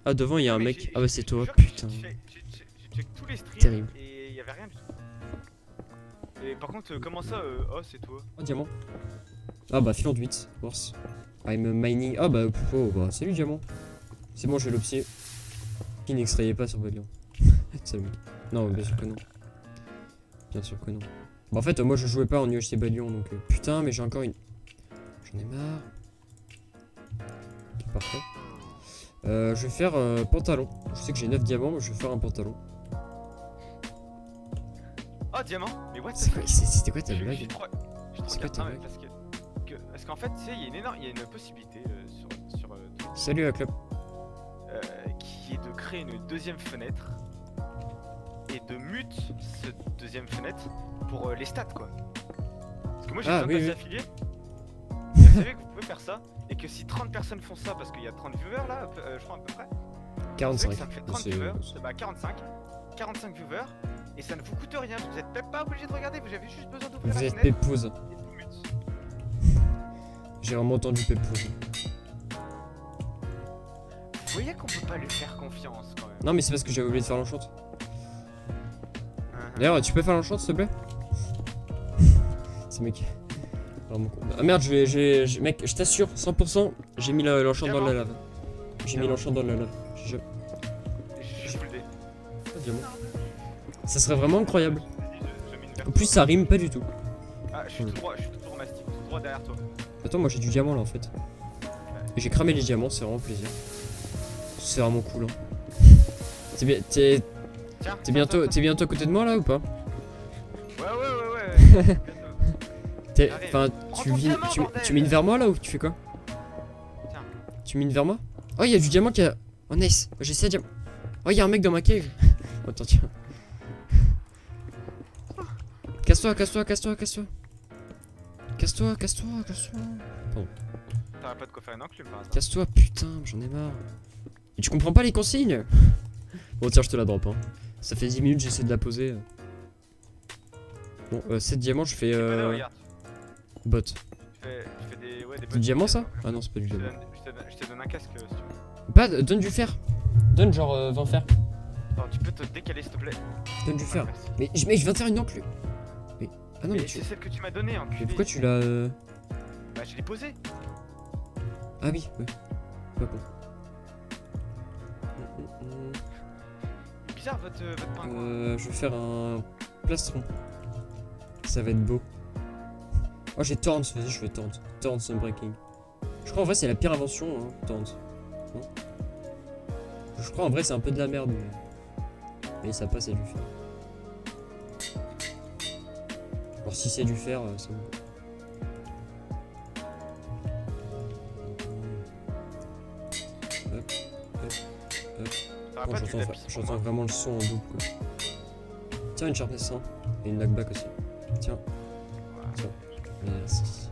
Ah, devant, il y a un mais mec. Ah, bah, c'est toi, je- putain. J'ai check tous les streams Terrible. et y'avait rien du tout. Et par contre, comment ça, oh, c'est toi? Oh, diamant. Ah, bah, filon de 8, force. I'm mining. Ah, bah, oh, bah, salut, diamant. C'est bon, j'ai l'obsier. Qui n'extrayait pas sur Valiant. C'est le mec. Non, bien sûr que non. Bien sûr que non. Bah, en fait, moi, je jouais pas en UHC Valiant, donc. Putain, mais j'ai encore une. J'en ai marre. Ok, parfait. Je vais faire pantalon. Je sais que j'ai 9 diamants, mais je vais faire un pantalon. Oh, diamant? Mais what the C'était fuck? quoi ta J'ai blague? trop. C'est quoi ta Non, mais blague? parce qu'en fait, tu sais, il y a une possibilité sur Twitch, Salut à Club. qui est de créer une deuxième fenêtre et de mute cette deuxième fenêtre pour les stats, quoi. Parce que moi j'ai Ah, besoin de oui, passer affilié. Et vous savez que vous pouvez faire ça et que si 30 personnes font ça, parce qu'il y a 30 viewers là, je crois à peu près. Vous savez 45. que ça me fait 30 viewers, bah 45 viewers et ça ne vous coûte rien. Vous êtes même pas obligé de regarder, vous avez juste besoin d'ouvrir Vous la êtes fenêtre pépouze. et de vous mute. J'ai vraiment entendu pépouze. Vous voyez qu'on peut pas lui faire confiance quand même. Non, mais c'est parce que j'avais oublié de faire l'enchant. D'ailleurs, tu peux faire l'enchant s'il te plaît? C'est mec. Vraiment con. Ah merde, mec, je t'assure, 100%, j'ai mis l'enchant dans la lave. J'ai mis l'enchant dans la lave. Je suis full D. Ah, diamant. Ça serait vraiment incroyable. Je mets une verte. En plus, ça rime pas du tout. Ah, je suis tout droit, je suis tout droit mastic, tout droit derrière toi. Attends, moi j'ai du diamant là en fait. Et j'ai cramé les diamants, c'est vraiment plaisir. C'est vraiment cool. Hein. T'es bientôt à côté de moi là ou pas? Ouais. Enfin, tu mines vers moi là ou tu fais quoi? Tiens. Tu mines vers moi? Oh, il y a du diamant qui a. Oh, nice. J'ai 7 diamants. Oh, il y a un mec dans ma cave. Attends, tiens. Casse-toi. Pardon. T'aurais pas de quoi faire une enclume par hasard. Casse-toi, putain, j'en ai marre. Et tu comprends pas les consignes? Bon, tiens, je te la drop. Hein. Ça fait 10 minutes, j'essaie de la poser. Bon, 7 diamants, je fais. Regarde, Bot. je fais des. Ouais, des Du diamant ça? Ah non, c'est pas du diamant. Je te donne un casque si tu veux. Pas, donne du fer. Donne genre 20 fer. Attends, tu peux te décaler s'il te plaît. Donne du fer. Merci. Mais je viens de faire une enclume. Mais. Ah non, mais tu. C'est celle que tu m'as donnée en Mais pourquoi tu l'as. Bah, je l'ai posée. Ah oui, oui. Pas con. Bizarre votre pingouin. Je vais faire un plastron. Ça va être beau. Oh, j'ai Torrents, vas-y, je fais Torrents. Torrents Unbreaking. Je crois en vrai, c'est la pire invention, hein, Torrents. Non? Je crois en vrai, c'est un peu de la merde, mais ça passe, c'est du fer. Alors, si c'est du fer, c'est bon. Hop. J'entends vraiment le son en double quoi. Tiens, une sharpness 100 et une knockback aussi. Tiens. Tiens. Merci.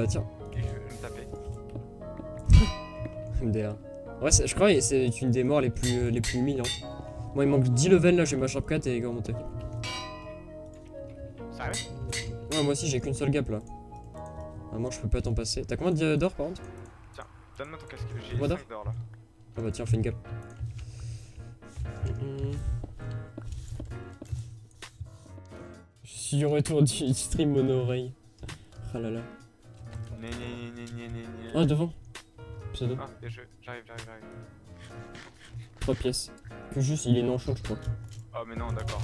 Tiens. Et je vais me taper. MDR. Ouais, je crois que c'est une des morts les plus humiliantes. Moi, il manque 10 levels là, j'ai ma sharp 4 et go monter. Sérieux? Ouais, moi aussi j'ai qu'une seule gap là. Vraiment, je peux pas t'en passer. T'as combien d'or par contre? Tiens, donne-moi ton casque. J'ai Combien 5 d'or là. Ah bah tiens, fais une gap. Je suis du retour du stream mono-oreille. Ah là là. Ah, devant. Pseudo. Ah, et j'arrive. 3 pièces. Que juste, il est non-shot, je crois. Oh, mais non, d'accord.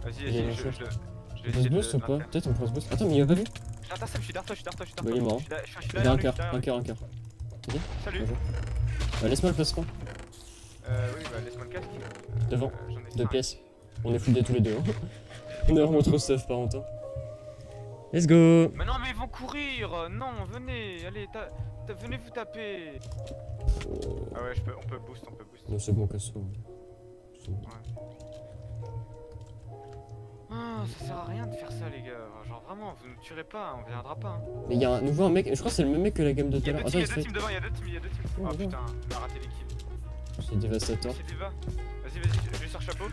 Vas-y, Il est je vais On essayer de. boost ou pas? Peut-être on prend ce boost. Attends, mais il a pas vu? Attends, Sam, je suis derrière toi. Bah, il est mort. Je suis Il a derrière un lui, cœur, je suis derrière lui. Ok. Salut. Bonjour. Laisse-moi le placement. Oui, bah laisse-moi le casque. Devant. J'en ai 2 5. pièces. On est full des tous les deux. Hein. On est vraiment trop stuff par contre. Let's go. Mais non, mais ils vont courir. Non, venez. Allez, venez vous taper. Oh. Ah ouais, on peut boost. Non, c'est bon, casse-toi. Ah, ça sert à rien de faire ça, les gars. Genre vraiment, vous nous tuerez pas, on viendra pas. Hein. Mais il y a un nouveau mec, je crois que c'est le même mec que la game de tout Il y à a l'heure. deux Attends, teams devant, il y a deux teams. Oh, Oh d'accord. putain, on a raté l'équipe. C'est dévastateur. C'est Diva. Vas-y, je lui sors chapeau.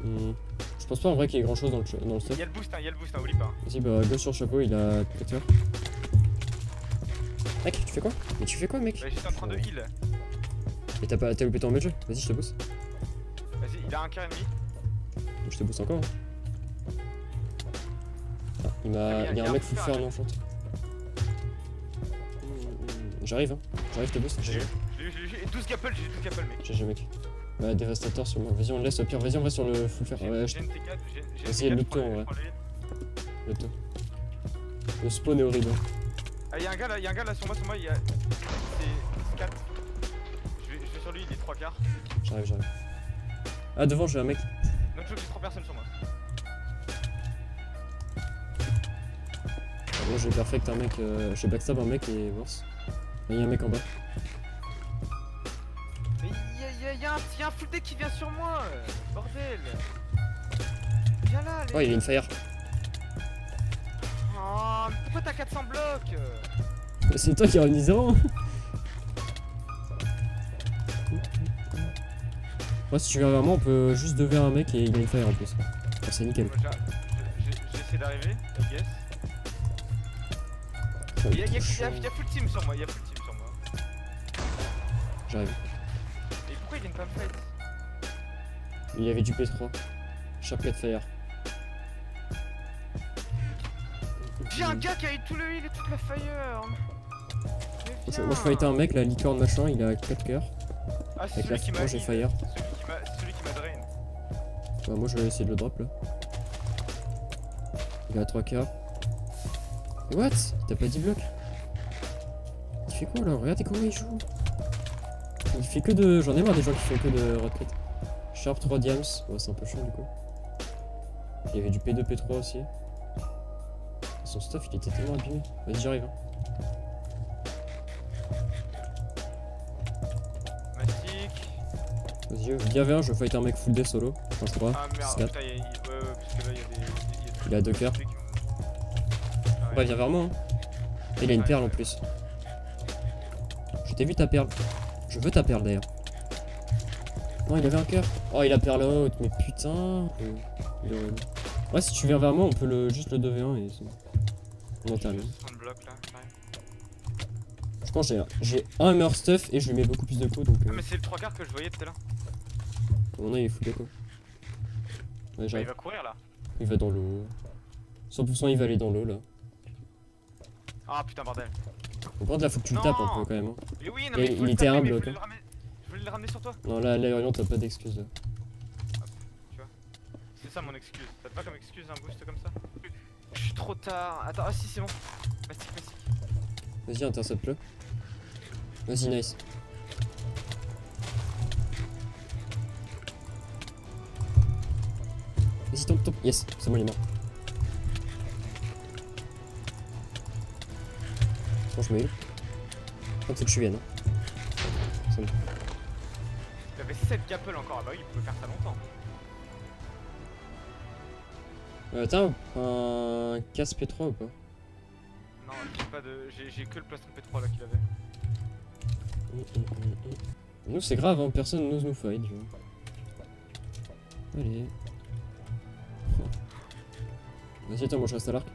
Je pense pas en vrai qu'il y ait grand chose dans le stuff. Il y a le boost, oublie pas. Vas-y, bah go sur chapeau, il a 4 heures. Mec, tu fais quoi? Mais tu fais quoi, mec? Bah, j'étais en train de heal. Et t'as loupé ton jeu? Vas-y, je te booste. Vas-y, il a un cœur ennemi. Je te booste encore. Hein. Ah, il y a un mec full faire, non, chante. J'arrive, hein. J'arrive, je te booste. J'ai eu. Et 12 gapples, j'ai 12 gapples, mec. GG, mec. Bah, dévastateur sur moi. Vas-y, on le laisse au pire. Vas-y, on va sur le full faire. Ouais, J'ai une T4, j'ai Vas-y, le tour, ouais. Le tour. Le spawn est horrible. Ah, y'a un gars là sur moi, il y a. C'est 4. Je vais sur lui, il est 3 quarts. J'arrive. Ah, devant, j'ai un mec. Donc je veux que j'ai 3 personnes sur moi. Moi, j'ai perfect un mec. J'ai backstab un mec et worse. Il y a un mec en bas. Mais y'a un full deck qui vient sur moi. Bordel. Viens là, les... Oh, il y a une fire. Oh, mais pourquoi t'as 400 blocs? C'est toi qui as remis 0. Ouais, si tu viens vers moi, on peut juste devenir un mec et il y a une fire en plus. Oh, c'est nickel. J'essaie d'arriver, I guess. Y'a full team sur moi, J'arrive. Et pourquoi il vient pas me fight? Il y avait du P3. Chaplet fire. J'ai un gars qui a eu tout le heal et toute la fire. Moi je fightais un mec, la licorne machin, il a 4 cœurs. Ah, c'est Avec la celui qui m'a j'ai heal. fire. Celui qui m'a drain. Bah, moi je vais essayer de le drop là. Il a 3 cœurs. What? T'as pas 10 blocs? Il fait quoi là? Regardez comment il joue. Il fait que de. J'en ai marre des gens qui font que de retraite. Sharp 3 diams. Ouais, c'est un peu chiant du coup. Il y avait du P2, P3 aussi. Son stuff il était tellement abîmé. Vas-y, j'arrive. Hein. Mastic. Vas-y, viens vers, je fight un mec full D solo. Enfin, c'est droit. Ah merde, Snap. putain, ouais, parce que là il y a des. Il a 2 cœurs. Ouais, viens vers moi. Hein. Et il a une perle en plus. Je t'ai vu ta perle. Je veux ta perle d'ailleurs. Non, il avait un cœur. Oh, il a perle haute, mais putain. Il est horrible. Ouais, si tu viens vers moi, on peut juste le 2v1 et c'est bon. On termine. Je pense que j'ai un hammer stuff et je lui mets beaucoup plus de coups donc. Ah, mais c'est le 3 quarts que je voyais tout à l'heure. Mon œil est fou de quoi. Ouais, Bah, il j'arrive. va courir là. Il va dans l'eau. 100% il va aller dans l'eau là. Ah putain, bordel. Par contre là faut que tu le tapes un peu quand même. Hein. Mais oui, non, Et mais il était un bloc. Je voulais le ramener sur toi. Non là Orion t'as pas d'excuse là. Tu vois. C'est ça mon excuse. Ça te va comme excuse un boost comme ça? Je suis trop tard. Attends, ah si c'est bon. Mastic. Vas-y intercepte-le. Vas-y nice. Vas-y tombe. Yes, c'est bon il est mort. Franchement il. Faut que tu viennes. Hein. C'est bon. Il avait 7 gapples encore. Ah bah oui, il pouvait faire ça longtemps. T'as un casse P3 ou pas? Non, j'ai pas de. J'ai que le plastron P3 là qu'il avait. Nous c'est grave, hein, personne n'ose nous fight. Genre. Allez. Vas-y, attends, moi je reste à l'arc.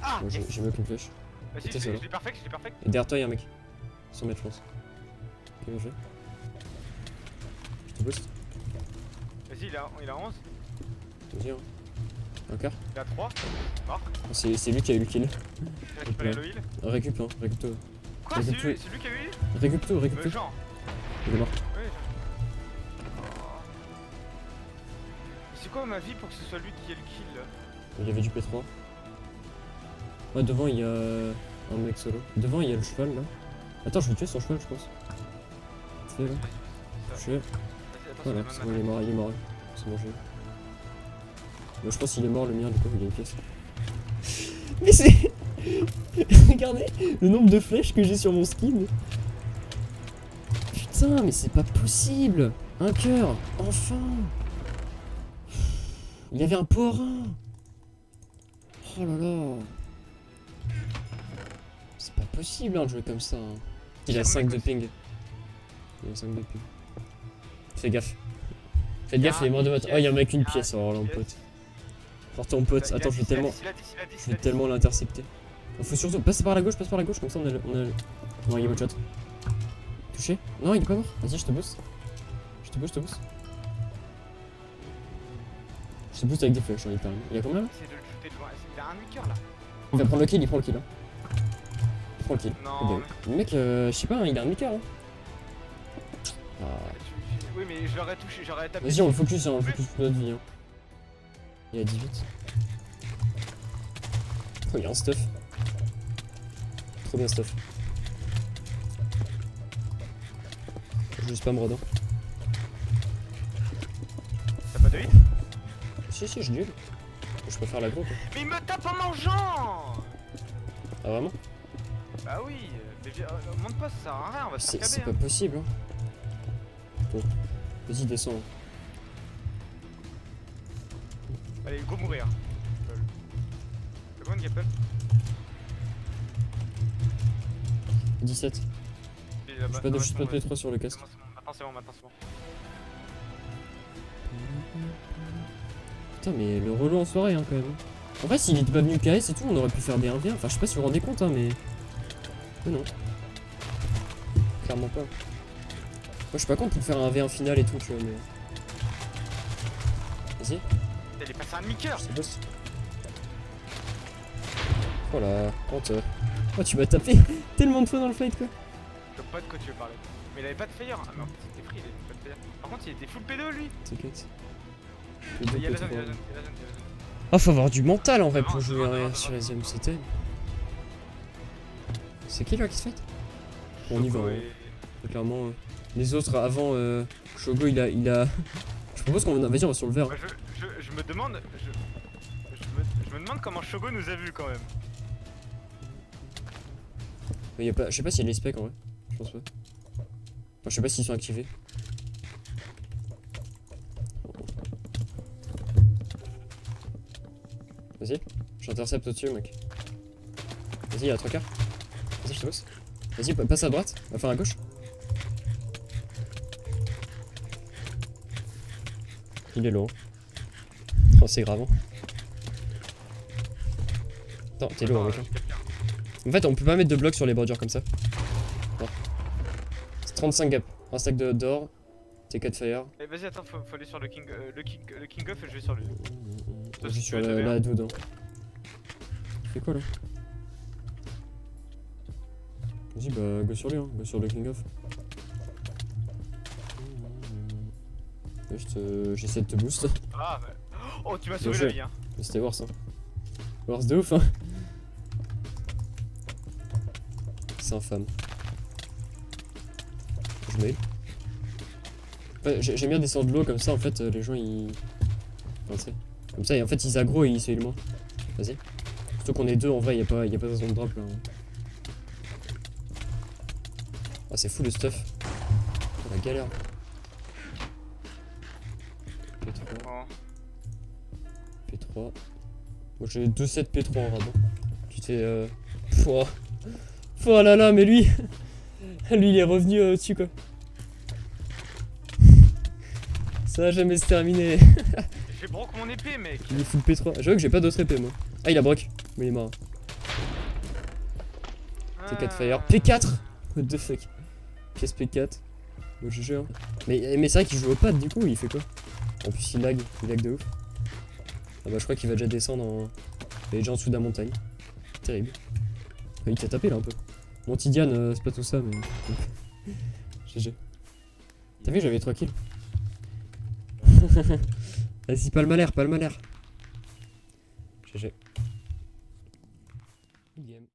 Ah Moi j'ai mieux qu'une flèche. Vas-y, T'es je seul, l'ai perfect. Et derrière toi y'a un mec. 100 mètres, je pense. Ok, bien joué. Je te boost. Vas-y, il a 11. Vas-y, hein. Un quart. Il a 3. Mort. C'est lui qui a eu le kill. J'ai récupéré le heal. Récup, hein, récup-toi. Quoi? C'est lui qui a eu le heal? Récup-toi. Genre. Il est mort. Oui, c'est quoi ma vie pour que ce soit lui qui ait le kill là? Il y avait du P3. Ouais, devant il y a un mec solo. Devant il y a le cheval là. Attends, je vais tuer son cheval, je pense. C'est là. Je suis là. Voilà, c'est bon, il est mort. C'est bon, je vais. Moi je pense qu'il est mort le mien, du coup il a une pièce. Mais c'est. Regardez le nombre de flèches que j'ai sur mon skin. Putain, mais c'est pas possible. Un cœur, enfin. Il y avait un porin. Oh là là. C'est pas possible hein, de jouer comme ça. Hein. Il a 5 de ping. Il a 5 de ping. Fais gaffe. Faites gaffe, il est mort de votre. Oh, il y a un mec une pièce, oh là, mon pote. Pour ton pote, attends, je vais tellement l'intercepter. Faut surtout passer par la gauche, comme ça on a le... Non, il est one shot. Touché. Non, il est pas mort. Vas-y, je te boost. Je te boost. Je te boost avec des flèches, hein, littéralement. Il y a combien là? C'est de le shooter de loin. Il a un demi-cœur là. Il va prendre le kill, il prend le kill. Hein. Il prend le kill. Non, Ok. Le mec, je sais pas, hein, il a un demi-cœur. Hein. Ah. Oui, mais je l'aurais touché, j'aurais tapé. Vas-y, on le focus toute notre vie. Hein. Il a 18. Oh, il y a un stuff. Trop bien stuff. Je spam radin. T'as pas de hit? Si, je nul. Je préfère l'aggro quoi. Mais il me tape en mangeant! Ah vraiment? Bah oui, mais monte pas, ça sert à rien, on va se faire C'est caber. pas possible. Hein. Bon, vas-y, descends. Allez, go mourir. C'est bon, Gapel? 17. Je suis pas de P3 sur le casque. Maintenant c'est bon. Putain, mais le relou en soirée, hein, quand même. En vrai, s'il était pas venu KS et tout, on aurait pu faire des 1v1. Enfin, je sais pas si vous vous rendez compte, hein, mais. Mais non. Clairement pas. Moi, je suis pas contre pour faire un 1v1 final et tout, tu vois, mais. Vas-y, Elle est passée à un demi-cœur. je te bosse. Oh là, honte. Oh, tu m'as tapé tellement de fois dans le fight, quoi. Je sais pas de quoi tu veux parler. Mais il avait pas de fire. Ah, mais en fait, c'était free, il avait pas de fire. Par contre, il était full pédo lui. T'inquiète. Il y a la zone. Ah, faut avoir du mental en vrai pour Devant, jouer devant, sur les devant. MCT. C'est qui là qui se fight? Bon, on y va. Choco Hein. et- Clairement, les autres avant Shogo il a. Je propose qu'on vas-y, on va sur le vert. Moi, je me demande. Je me demande comment Shogo nous a vu quand même. Mais y a pas, je sais pas s'il y a les specs en vrai. Je pense pas. Enfin, je sais pas s'ils sont activés. Vas-y, j'intercepte au-dessus, mec. Vas-y, il y a 3 quarts. Vas-y, je te bosse. Vas-y, passe à droite, enfin à gauche. Il est lourd. Oh, c'est grave. Hein. Attends, t'es lourd, mec. Hein. En fait, on peut pas mettre de blocs sur les bordures comme ça. C'est 35 gaps. Un stack d'or. T4 fire. Eh, vas-y, attends, faut aller sur le king off et je vais sur lui. Je suis sur la dude. Hein. Tu fais quoi là? Vas-y, bah, go sur lui, hein. Go sur le king off. J'essaie de te boost. Ah, bah. Oh, tu m'as sauvé Bien la joué. vie, hein. Mais c'était worse, hein. Worse de ouf, hein. C'est infâme. Je mail. Ouais, j'aime bien descendre de l'eau comme ça, en fait, les gens ils. Enfin, tu sais. Comme ça, et en fait, ils aggro et ils se heal moins. Vas-y. Surtout qu'on est deux, en vrai, y'a pas de raison de drop là. Ah, c'est fou le stuff. Oh, la galère. P3. Oh. P3. Moi j'ai 2-7 P3 en radin. Tu t'es Pouah. Oh là là, mais lui lui il est revenu au-dessus quoi. Ça va jamais se terminer. J'ai broke mon épée, mec. Il est full P3. J'avoue que j'ai pas d'autres épées moi. Ah il a broc. Mais il est mort. T4 fire. P4. What the fuck. Pièce P4. Bon GG hein. Mais c'est vrai qu'il joue au pad du coup, il fait quoi? En plus il lag de ouf. Ah bah je crois qu'il va déjà descendre en... Il est déjà en dessous de la montagne. Terrible. Il t'a tapé là un peu. Montidiane, c'est pas tout ça mais... GG. T'as vu j'avais 3 kills. Vas-y pas le malheur. GG.